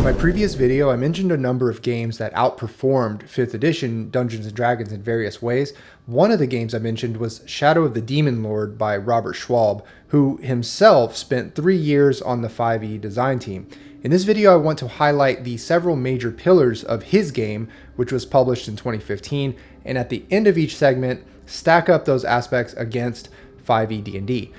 my previous video, I mentioned a number of games that outperformed 5th edition Dungeons & Dragons in various ways. One of the games I mentioned was Shadow of the Demon Lord by Robert Schwalb, who himself spent 3 years on the 5e design team. In this video, I want to highlight the several major pillars of his game, which was published in 2015, and at the end of each segment, stack up those aspects against 5e D&D.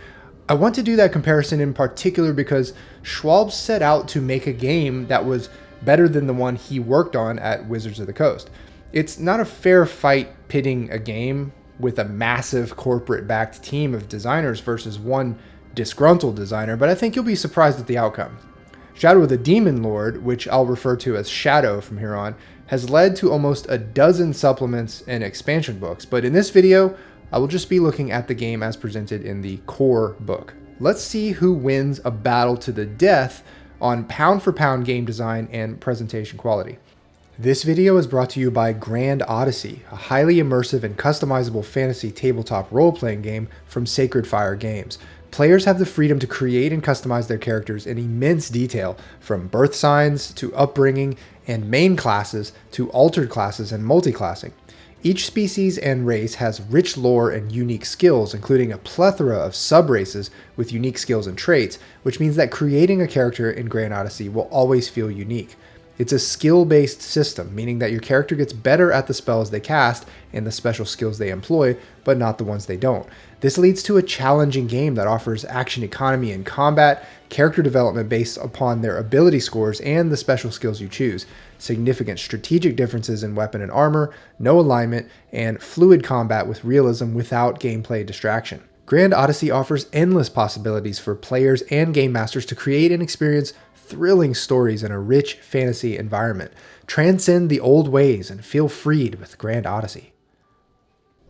I want to do that comparison in particular because Schwalb set out to make a game that was better than the one he worked on at Wizards of the Coast. It's not a fair fight pitting a game with a massive corporate-backed team of designers versus one disgruntled designer, but I think you'll be surprised at the outcome. Shadow of the Demon Lord, which I'll refer to as Shadow from here on, has led to almost a dozen supplements and expansion books, but in this video, I will just be looking at the game as presented in the core book. Let's see who wins a battle to the death on pound-for-pound game design and presentation quality. This video is brought to you by Grand Odyssey, a highly immersive and customizable fantasy tabletop role-playing game from Sacred Fire Games. Players have the freedom to create and customize their characters in immense detail, from birth signs to upbringing and main classes to altered classes and multiclassing. Each species and race has rich lore and unique skills, including a plethora of sub-races with unique skills and traits, which means that creating a character in Grand Odyssey will always feel unique. It's a skill-based system, meaning that your character gets better at the spells they cast and the special skills they employ, but not the ones they don't. This leads to a challenging game that offers action economy in combat, character development based upon their ability scores and the special skills you choose, significant strategic differences in weapon and armor, no alignment, and fluid combat with realism without gameplay distraction. Grand Odyssey offers endless possibilities for players and game masters to create and experience thrilling stories in a rich fantasy environment. Transcend the old ways and feel freed with Grand Odyssey.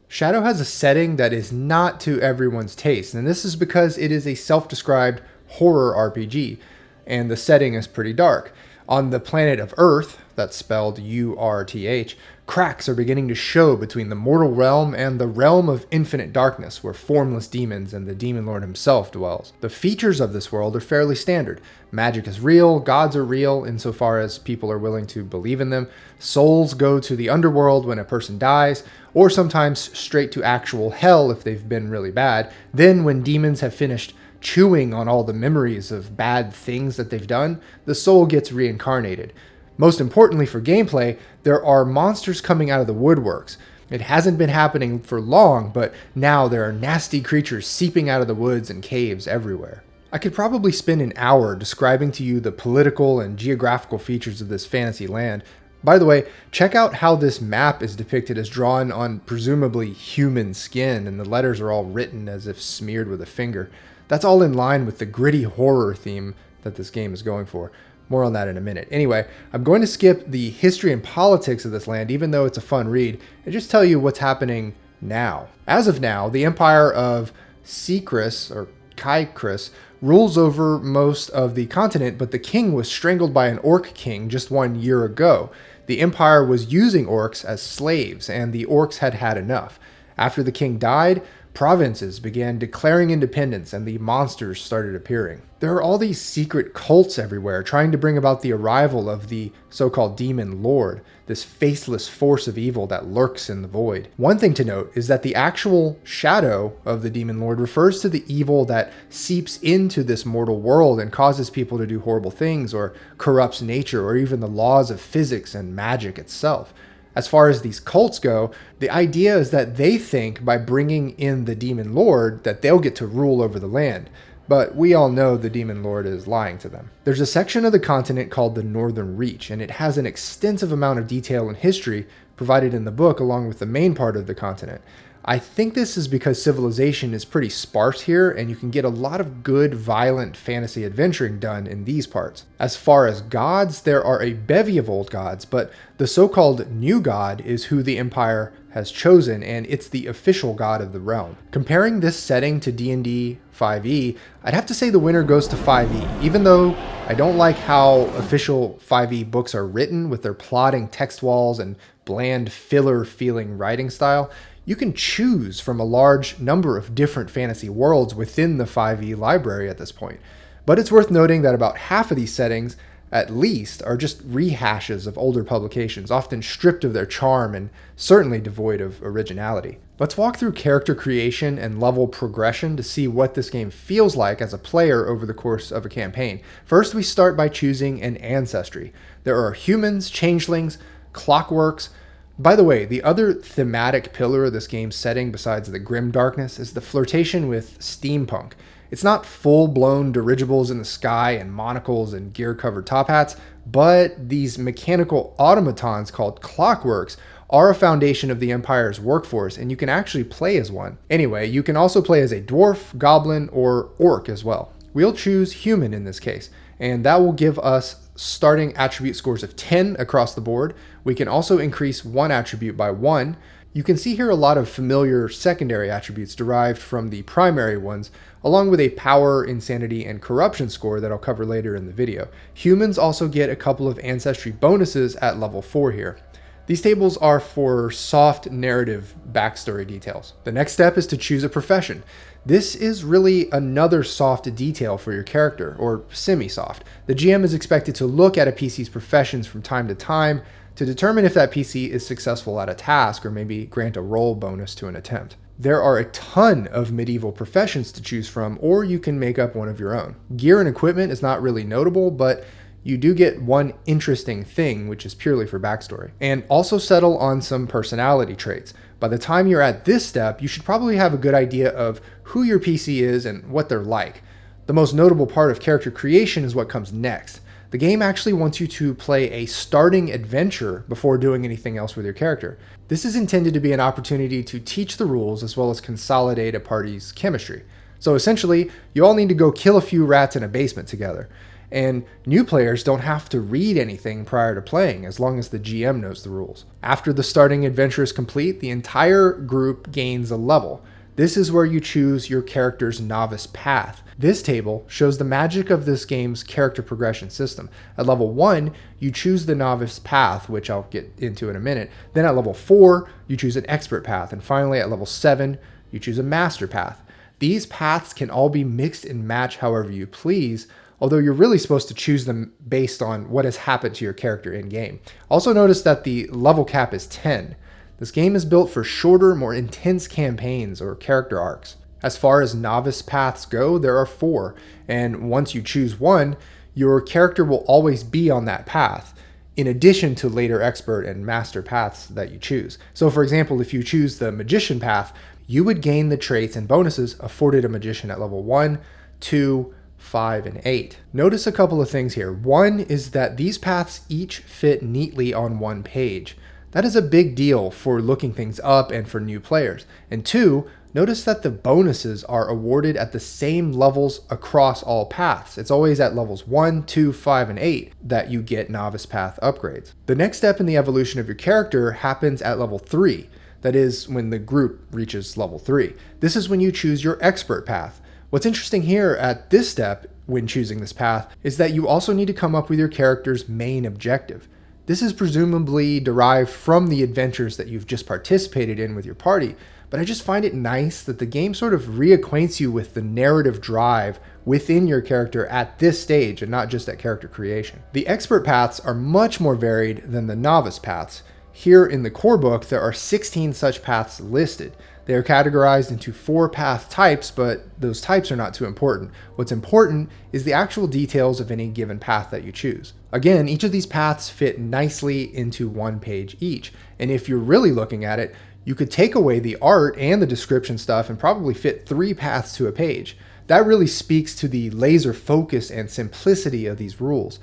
Shadow has a setting that is not to everyone's taste, and this is because it is a self-described horror RPG, and the setting is pretty dark. On the planet of Earth, that's spelled U-R-T-H, cracks are beginning to show between the mortal realm and the realm of infinite darkness, where formless demons and the Demon Lord himself dwells. The features of this world are fairly standard. Magic is real, gods are real insofar as people are willing to believe in them, souls go to the underworld when a person dies, or sometimes straight to actual hell if they've been really bad. Then when demons have finished chewing on all the memories of bad things that they've done, the soul gets reincarnated. Most importantly for gameplay, there are monsters coming out of the woodworks. It hasn't been happening for long, but now there are nasty creatures seeping out of the woods and caves everywhere. I could probably spend an hour describing to you the political and geographical features of this fantasy land. By the way, check out how this map is depicted as drawn on presumably human skin, and the letters are all written as if smeared with a finger. That's all in line with the gritty horror theme that this game is going for. More on that in a minute. Anyway, I'm going to skip the history and politics of this land, even though it's a fun read, and just tell you what's happening now. As of now, the Empire of Caicris, or Caicris, rules over most of the continent, but the king was strangled by an orc king just 1 year ago. The Empire was using orcs as slaves, and the orcs had had enough. After the king died, provinces began declaring independence and the monsters started appearing. There are all these secret cults everywhere trying to bring about the arrival of the so-called Demon Lord, this faceless force of evil that lurks in the void. One thing to note is that the actual shadow of the Demon Lord refers to the evil that seeps into this mortal world and causes people to do horrible things, or corrupts nature, or even the laws of physics and magic itself. As far as these cults go, the idea is that they think by bringing in the Demon Lord that they'll get to rule over the land. But we all know the Demon Lord is lying to them. There's a section of the continent called the Northern Reach, and it has an extensive amount of detail and history provided in the book along with the main part of the continent. I think this is because civilization is pretty sparse here, and you can get a lot of good, violent fantasy adventuring done in these parts. As far as gods, there are a bevy of old gods, but the so-called new god is who the Empire has chosen, and it's the official god of the realm. Comparing this setting to D&D 5e, I'd have to say the winner goes to 5e, even though I don't like how official 5e books are written with their plodding text walls and bland filler-feeling writing style. You can choose from a large number of different fantasy worlds within the 5e library at this point. But it's worth noting that about half of these settings at least, are just rehashes of older publications, often stripped of their charm and certainly devoid of originality. Let's walk through character creation and level progression to see what this game feels like as a player over the course of a campaign. First, we start by choosing an ancestry. There are humans, changelings, clockworks. By the way, the other thematic pillar of this game's setting besides the grim darkness is the flirtation with steampunk. It's not full-blown dirigibles in the sky and monocles and gear-covered top hats, but these mechanical automatons called clockworks are a foundation of the Empire's workforce, and you can actually play as one. Anyway, you can also play as a dwarf, goblin, or orc as well. We'll choose human in this case, and that will give us starting attribute scores of 10 across the board. We can also increase one attribute by 1. You can see here a lot of familiar secondary attributes derived from the primary ones, along with a power, insanity, and corruption score that I'll cover later in the video. Humans also get a couple of ancestry bonuses at level 4 here. These tables are for soft narrative backstory details. The next step is to choose a profession. This is really another soft detail for your character, or semi-soft. The GM is expected to look at a PC's professions from time to time to determine if that PC is successful at a task or maybe grant a roll bonus to an attempt. There are a ton of medieval professions to choose from, or you can make up one of your own. Gear and equipment is not really notable, but you do get one interesting thing, which is purely for backstory. And also settle on some personality traits. By the time you're at this step, you should probably have a good idea of who your PC is and what they're like. The most notable part of character creation is what comes next. The game actually wants you to play a starting adventure before doing anything else with your character. This is intended to be an opportunity to teach the rules as well as consolidate a party's chemistry. So essentially, you all need to go kill a few rats in a basement together. And new players don't have to read anything prior to playing, as long as the GM knows the rules. After the starting adventure is complete, the entire group gains a level. This is where you choose your character's novice path. This table shows the magic of this game's character progression system. At level 1, you choose the novice path, which I'll get into in a minute. Then at level 4, you choose an expert path. And finally, at level 7, you choose a master path. These paths can all be mixed and matched however you please, although you're really supposed to choose them based on what has happened to your character in-game. Also notice that the level cap is 10. This game is built for shorter, more intense campaigns or character arcs. As far as novice paths go, there are 4, and once you choose one, your character will always be on that path, in addition to later expert and master paths that you choose. So for example, if you choose the magician path, you would gain the traits and bonuses afforded a magician at level 1, 2, 5, and 8. Notice a couple of things here. One is that these paths each fit neatly on one page. That is a big deal for looking things up and for new players. And 2, notice that the bonuses are awarded at the same levels across all paths. It's always at levels 1, 2, 5, and 8 that you get novice path upgrades. The next step in the evolution of your character happens at level 3. That is when the group reaches level 3. This is when you choose your expert path. What's interesting here at this step when choosing this path is that you also need to come up with your character's main objective. This is presumably derived from the adventures that you've just participated in with your party, but I just find it nice that the game sort of reacquaints you with the narrative drive within your character at this stage and not just at character creation. The expert paths are much more varied than the novice paths. Here in the core book, there are 16 such paths listed. They are categorized into 4 path types, but those types are not too important. What's important is the actual details of any given path that you choose. Again, each of these paths fit nicely into one page each. And if you're really looking at it, you could take away the art and the description stuff and probably fit 3 paths to a page. That really speaks to the laser focus and simplicity of these rules.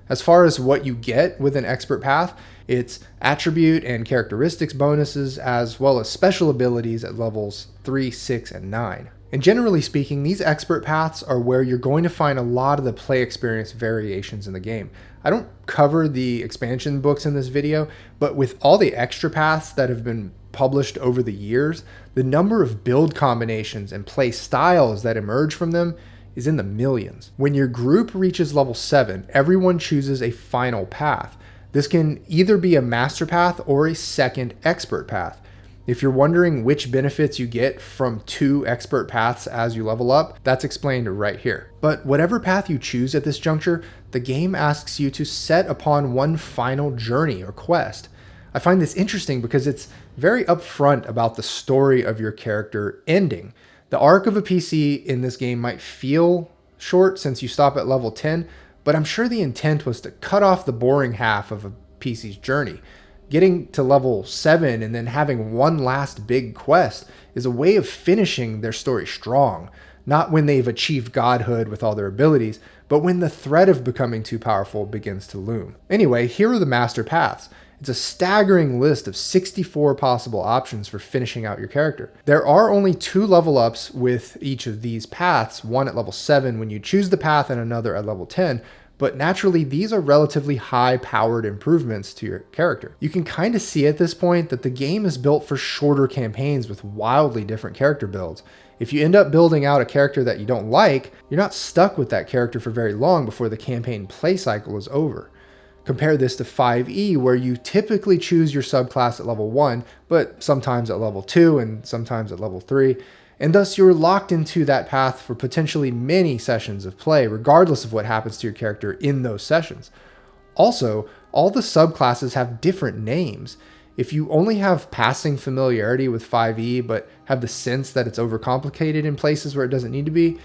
As far as what you get with an expert path, it's attribute and characteristics bonuses as well as special abilities at levels 3, 6, and 9. And generally speaking, these expert paths are where you're going to find a lot of the play experience variations in the game. I don't cover the expansion books in this video, but with all the extra paths that have been published over the years, the number of build combinations and play styles that emerge from them is in the millions. When your group reaches level 7, everyone chooses a final path. This can either be a master path or a second expert path. If you're wondering which benefits you get from 2 expert paths as you level up, that's explained right here. But whatever path you choose at this juncture, the game asks you to set upon one final journey or quest. I find this interesting because it's very upfront about the story of your character ending. The arc of a PC in this game might feel short since you stop at level 10, but I'm sure the intent was to cut off the boring half of a PC's journey. Getting to level 7 and then having one last big quest is a way of finishing their story strong, not when they've achieved godhood with all their abilities, but when the threat of becoming too powerful begins to loom. Anyway, here are the master paths. It's a staggering list of 64 possible options for finishing out your character. There are only 2 level ups with each of these paths, one at level 7 when you choose the path and another at level 10, but naturally these are relatively high-powered improvements to your character. You can kind of see at this point that the game is built for shorter campaigns with wildly different character builds. If you end up building out a character that you don't like, you're not stuck with that character for very long before the campaign play cycle is over. Compare this to 5e, where you typically choose your subclass at level 1, but sometimes at level 2 and sometimes at level 3, and thus you're locked into that path for potentially many sessions of play, regardless of what happens to your character in those sessions. Also, all the subclasses have different names. If you only have passing familiarity with 5e, but have the sense that it's overcomplicated in places where it doesn't need to be,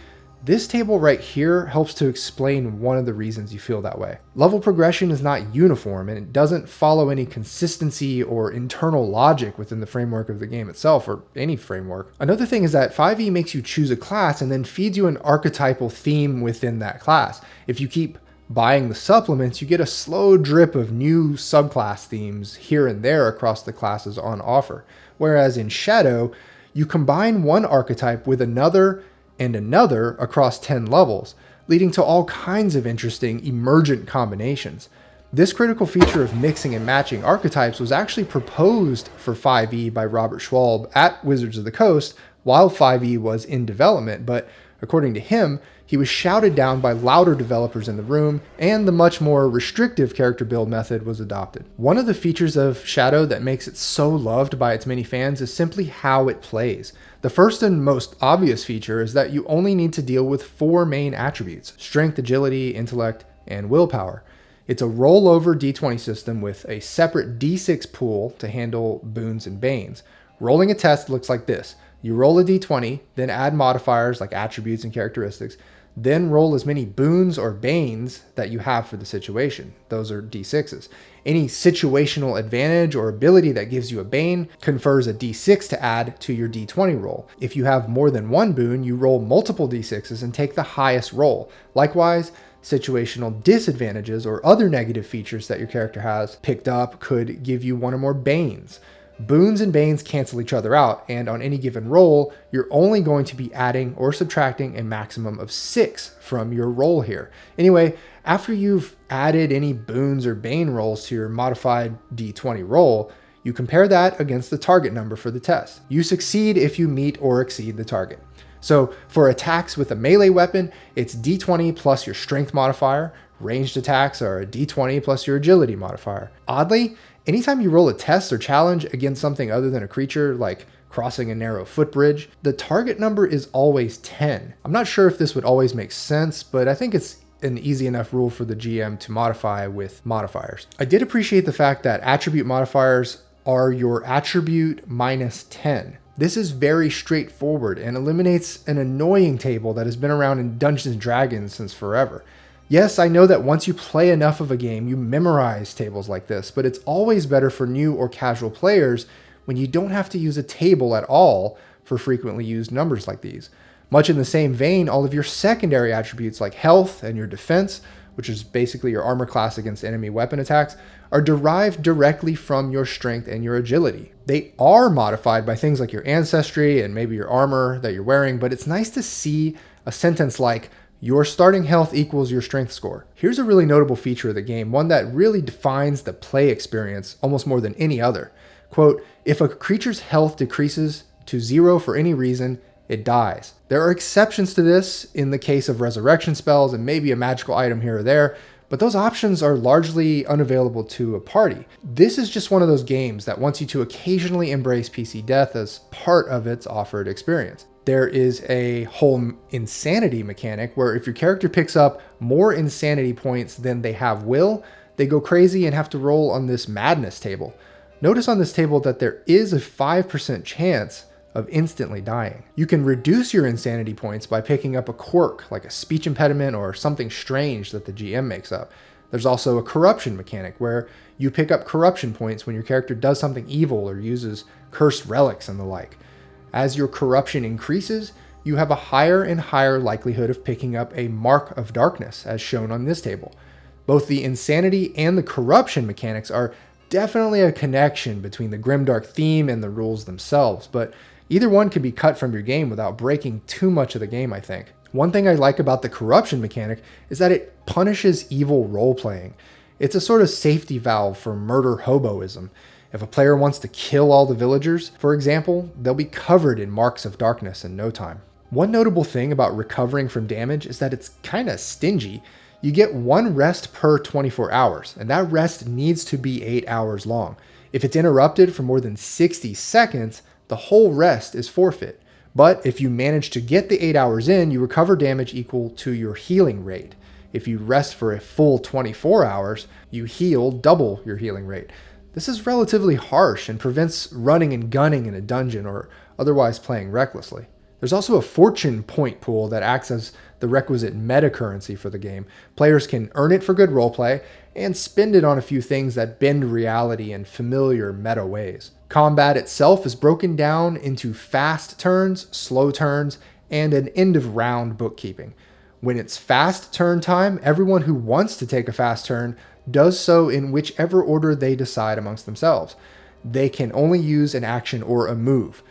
this table right here helps to explain one of the reasons you feel that way. Level progression is not uniform, and it doesn't follow any consistency or internal logic within the framework of the game itself, or any framework. Another thing is that 5e makes you choose a class and then feeds you an archetypal theme within that class. If you keep buying the supplements, you get a slow drip of new subclass themes here and there across the classes on offer. Whereas in Shadow, you combine one archetype with another and another across 10 levels, leading to all kinds of interesting emergent combinations. This critical feature of mixing and matching archetypes was actually proposed for 5e by Robert Schwalb at Wizards of the Coast while 5e was in development, but according to him, he was shouted down by louder developers in the room, and the much more restrictive character build method was adopted. One of the features of Shadow that makes it so loved by its many fans is simply how it plays. The first and most obvious feature is that you only need to deal with 4 main attributes: strength, agility, intellect, and willpower. It's a rollover d20 system with a separate d6 pool to handle boons and banes. Rolling a test looks like this. You roll a d20, then add modifiers like attributes and characteristics, then roll as many boons or banes that you have for the situation. Those are d6s. Any situational advantage or ability that gives you a bane confers a d6 to add to your d20 roll. If you have more than one boon, you roll multiple d6s and take the highest roll. Likewise, situational disadvantages or other negative features that your character has picked up could give you one or more banes. Boons and banes cancel each other out, and on any given roll, you're only going to be adding or subtracting a maximum of 6 from your roll here. Anyway, after you've added any boons or bane rolls to your modified d20 roll, you compare that against the target number for the test. You succeed if you meet or exceed the target. So for attacks with a melee weapon, it's d20 plus your strength modifier. Ranged attacks are a d20 plus your agility modifier. Oddly, anytime you roll a test or challenge against something other than a creature, like crossing a narrow footbridge, the target number is always 10. I'm not sure if this would always make sense, but I think it's an easy enough rule for the GM to modify with modifiers. I did appreciate the fact that attribute modifiers are your attribute minus 10. This is very straightforward and eliminates an annoying table that has been around in Dungeons & Dragons since forever. Yes, I know that once you play enough of a game, you memorize tables like this, but it's always better for new or casual players when you don't have to use a table at all for frequently used numbers like these. Much in the same vein, all of your secondary attributes like health and your defense, which is basically your armor class against enemy weapon attacks, are derived directly from your strength and your agility. They are modified by things like your ancestry and maybe your armor that you're wearing, but it's nice to see a sentence like, your starting health equals your strength score. Here's a really notable feature of the game, one that really defines the play experience almost more than any other. Quote, if a creature's health decreases to 0 for any reason, it dies. There are exceptions to this in the case of resurrection spells and maybe a magical item here or there, but those options are largely unavailable to a party. This is just one of those games that wants you to occasionally embrace PC death as part of its offered experience. There is a whole insanity mechanic where if your character picks up more insanity points than they have will, they go crazy and have to roll on this madness table. Notice on this table that there is a 5% chance of instantly dying. You can reduce your insanity points by picking up a quirk, like a speech impediment or something strange that the GM makes up. There's also a corruption mechanic where you pick up corruption points when your character does something evil or uses cursed relics and the like. As your corruption increases, you have a higher and higher likelihood of picking up a mark of darkness, as shown on this table. Both the insanity and the corruption mechanics are definitely a connection between the grimdark theme and the rules themselves, but either one can be cut from your game without breaking too much of the game, I think. One thing I like about the corruption mechanic is that it punishes evil role-playing. It's a sort of safety valve for murder hoboism. If a player wants to kill all the villagers, for example, they'll be covered in marks of darkness in no time. One notable thing about recovering from damage is that it's kinda stingy. You get 1 rest per 24 hours, and that rest needs to be 8 hours long. If it's interrupted for more than 60 seconds, the whole rest is forfeit. But if you manage to get the 8 hours in, you recover damage equal to your healing rate. If you rest for a full 24 hours, you heal double your healing rate. This is relatively harsh and prevents running and gunning in a dungeon or otherwise playing recklessly. There's also a fortune point pool that acts as the requisite meta currency for the game. Players can earn it for good roleplay and spend it on a few things that bend reality in familiar meta ways. Combat itself is broken down into fast turns, slow turns, and an end of round bookkeeping. When it's fast turn time, everyone who wants to take a fast turn does so in whichever order they decide amongst themselves. They can only use an action or a move.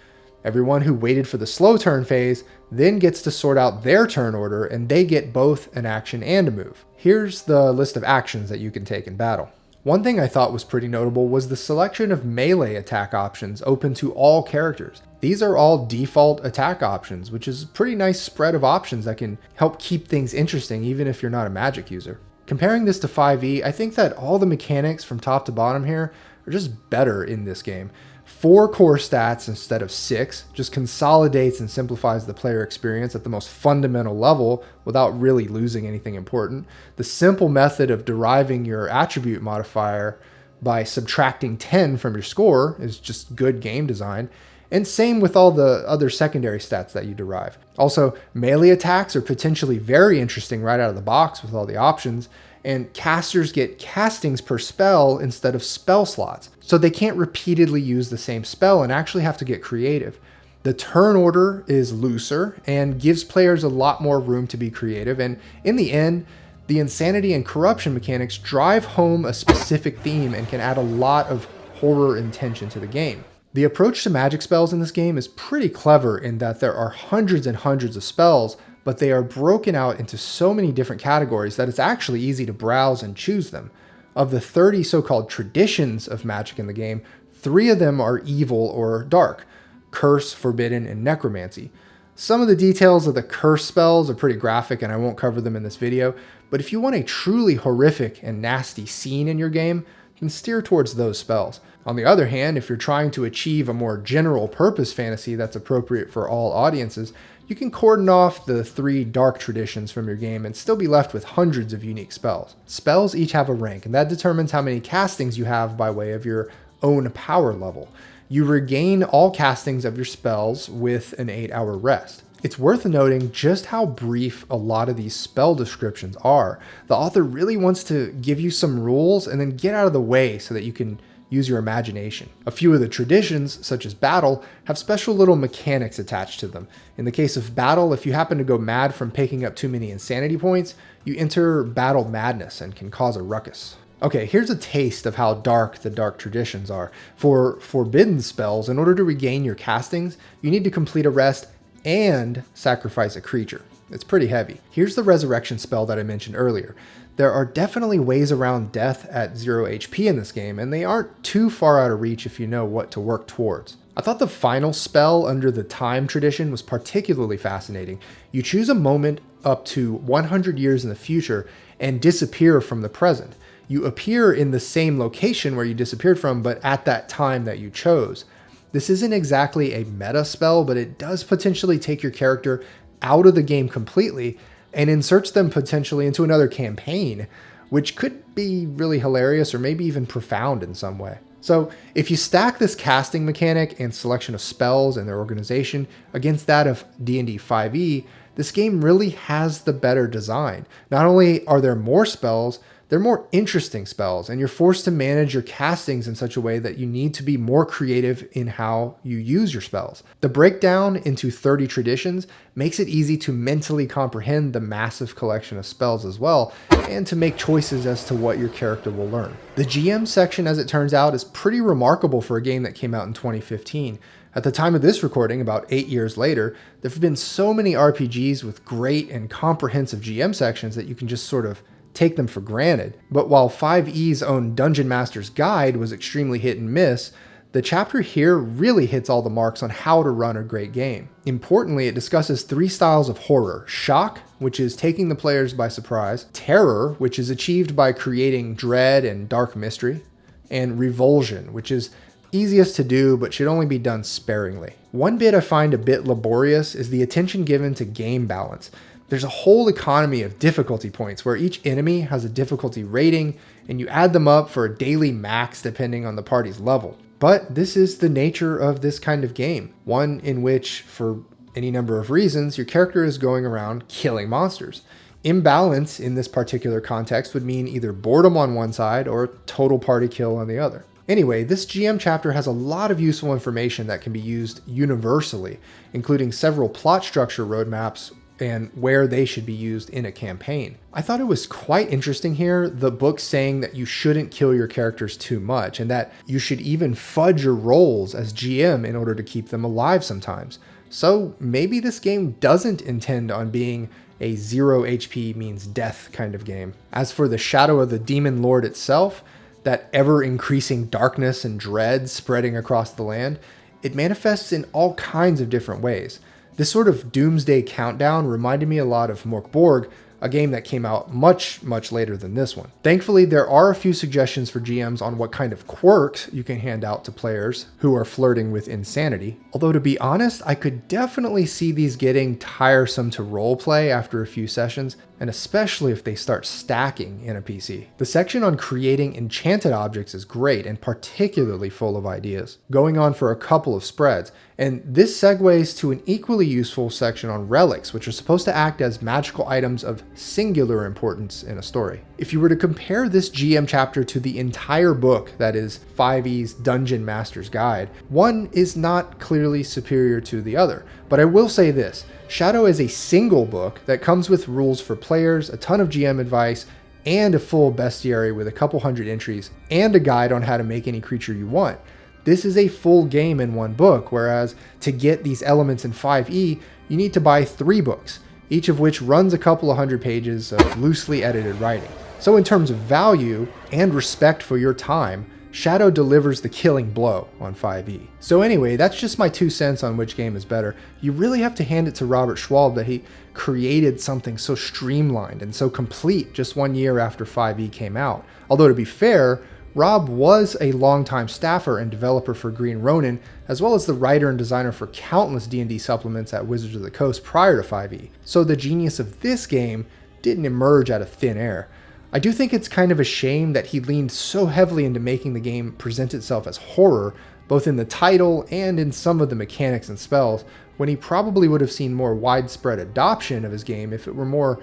Everyone who waited for the slow turn phase then gets to sort out their turn order, and they get both an action and a move. Here's the list of actions that you can take in battle. One thing I thought was pretty notable was the selection of melee attack options open to all characters. These are all default attack options, which is a pretty nice spread of options that can help keep things interesting even if you're not a magic user. Comparing this to 5e, I think that all the mechanics from top to bottom here are just better in this game. 4 core stats instead of 6 just consolidates and simplifies the player experience at the most fundamental level without really losing anything important. The simple method of deriving your attribute modifier by subtracting 10 from your score is just good game design. And same with all the other secondary stats that you derive. Also, melee attacks are potentially very interesting right out of the box with all the options, and casters get castings per spell instead of spell slots, so they can't repeatedly use the same spell and actually have to get creative. The turn order is looser and gives players a lot more room to be creative, and in the end, the insanity and corruption mechanics drive home a specific theme and can add a lot of horror and tension to the game. The approach to magic spells in this game is pretty clever in that there are hundreds and hundreds of spells, but they are broken out into so many different categories that it's actually easy to browse and choose them. Of the 30 so-called traditions of magic in the game, 3 of them are evil or dark: curse, forbidden, and necromancy. Some of the details of the curse spells are pretty graphic and I won't cover them in this video, but if you want a truly horrific and nasty scene in your game, then steer towards those spells. On the other hand, if you're trying to achieve a more general purpose fantasy that's appropriate for all audiences, you can cordon off the 3 dark traditions from your game and still be left with hundreds of unique spells. Spells each have a rank, and that determines how many castings you have by way of your own power level. You regain all castings of your spells with an 8-hour rest. It's worth noting just how brief a lot of these spell descriptions are. The author really wants to give you some rules and then get out of the way so that you can use your imagination. A few of the traditions, such as battle, have special little mechanics attached to them. In the case of battle, if you happen to go mad from picking up too many insanity points, you enter battle madness and can cause a ruckus. Okay, here's a taste of how dark the dark traditions are. For forbidden spells, in order to regain your castings, you need to complete a rest and sacrifice a creature. It's pretty heavy. Here's the resurrection spell that I mentioned earlier. There are definitely ways around death at 0 HP in this game, and they aren't too far out of reach if you know what to work towards. I thought the final spell under the time tradition was particularly fascinating. You choose a moment up to 100 years in the future and disappear from the present. You appear in the same location where you disappeared from, but at that time that you chose. This isn't exactly a meta spell, but it does potentially take your character out of the game completely and inserts them potentially into another campaign, which could be really hilarious or maybe even profound in some way. So if you stack this casting mechanic and selection of spells and their organization against that of D&D 5e, this game really has the better design. Not only are there more spells, they're more interesting spells, and you're forced to manage your castings in such a way that you need to be more creative in how you use your spells. The breakdown into 30 traditions makes it easy to mentally comprehend the massive collection of spells as well, and to make choices as to what your character will learn. The GM section, as it turns out, is pretty remarkable for a game that came out in 2015. At the time of this recording, about 8 years later, there have been so many RPGs with great and comprehensive GM sections that you can just sort of take them for granted. But while 5e's own Dungeon Master's Guide was extremely hit and miss, the chapter here really hits all the marks on how to run a great game. Importantly, it discusses 3 styles of horror: shock, which is taking the players by surprise; terror, which is achieved by creating dread and dark mystery; and revulsion, which is easiest to do but should only be done sparingly. One bit I find a bit laborious is the attention given to game balance. There's a whole economy of difficulty points where each enemy has a difficulty rating, and you add them up for a daily max depending on the party's level. But this is the nature of this kind of game, one in which, for any number of reasons, your character is going around killing monsters. Imbalance in this particular context would mean either boredom on one side or total party kill on the other. Anyway, this GM chapter has a lot of useful information that can be used universally, including several plot structure roadmaps and where they should be used in a campaign. I thought it was quite interesting here, the book saying that you shouldn't kill your characters too much, and that you should even fudge your rolls as GM in order to keep them alive sometimes. So maybe this game doesn't intend on being a 0 HP means death kind of game. As for the shadow of the Demon Lord itself, that ever-increasing darkness and dread spreading across the land, it manifests in all kinds of different ways. This sort of doomsday countdown reminded me a lot of Mork Borg, a game that came out much later than this one. Thankfully, there are a few suggestions for GMs on what kind of quirks you can hand out to players who are flirting with insanity. Although to be honest, I could definitely see these getting tiresome to roleplay after a few sessions, and especially if they start stacking in a PC. The section on creating enchanted objects is great and particularly full of ideas, going on for a couple of spreads, and this segues to an equally useful section on relics, which are supposed to act as magical items of singular importance in a story. If you were to compare this GM chapter to the entire book, that is 5e's Dungeon Master's Guide, one is not clearly superior to the other. But I will say this, Shadow is a single book that comes with rules for players, a ton of GM advice, and a full bestiary with a couple hundred entries, and a guide on how to make any creature you want. This is a full game in one book, whereas to get these elements in 5e, you need to buy 3 books, each of which runs a couple of hundred pages of loosely edited writing. So in terms of value and respect for your time, Shadow delivers the killing blow on 5e. So anyway, that's just my 2 cents on which game is better. You really have to hand it to Robert Schwalb that he created something so streamlined and so complete just 1 year after 5e came out. Although to be fair, Rob was a longtime staffer and developer for Green Ronin, as well as the writer and designer for countless D&D supplements at Wizards of the Coast prior to 5e. So the genius of this game didn't emerge out of thin air. I do think it's kind of a shame that he leaned so heavily into making the game present itself as horror, both in the title and in some of the mechanics and spells, when he probably would have seen more widespread adoption of his game if it were more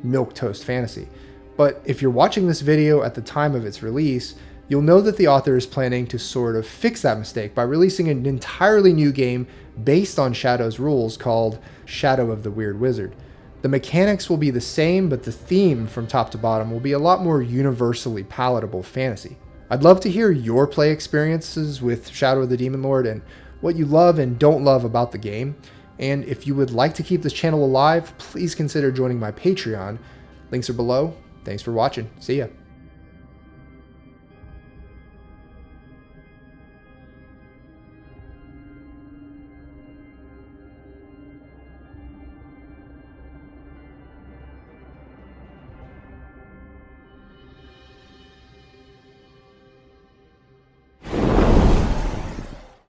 milquetoast fantasy. But if you're watching this video at the time of its release, you'll know that the author is planning to sort of fix that mistake by releasing an entirely new game based on Shadow's rules called Shadow of the Weird Wizard. The mechanics will be the same, but the theme from top to bottom will be a lot more universally palatable fantasy. I'd love to hear your play experiences with Shadow of the Demon Lord and what you love and don't love about the game. And if you would like to keep this channel alive, please consider joining my Patreon. Links are below. Thanks for watching. See ya.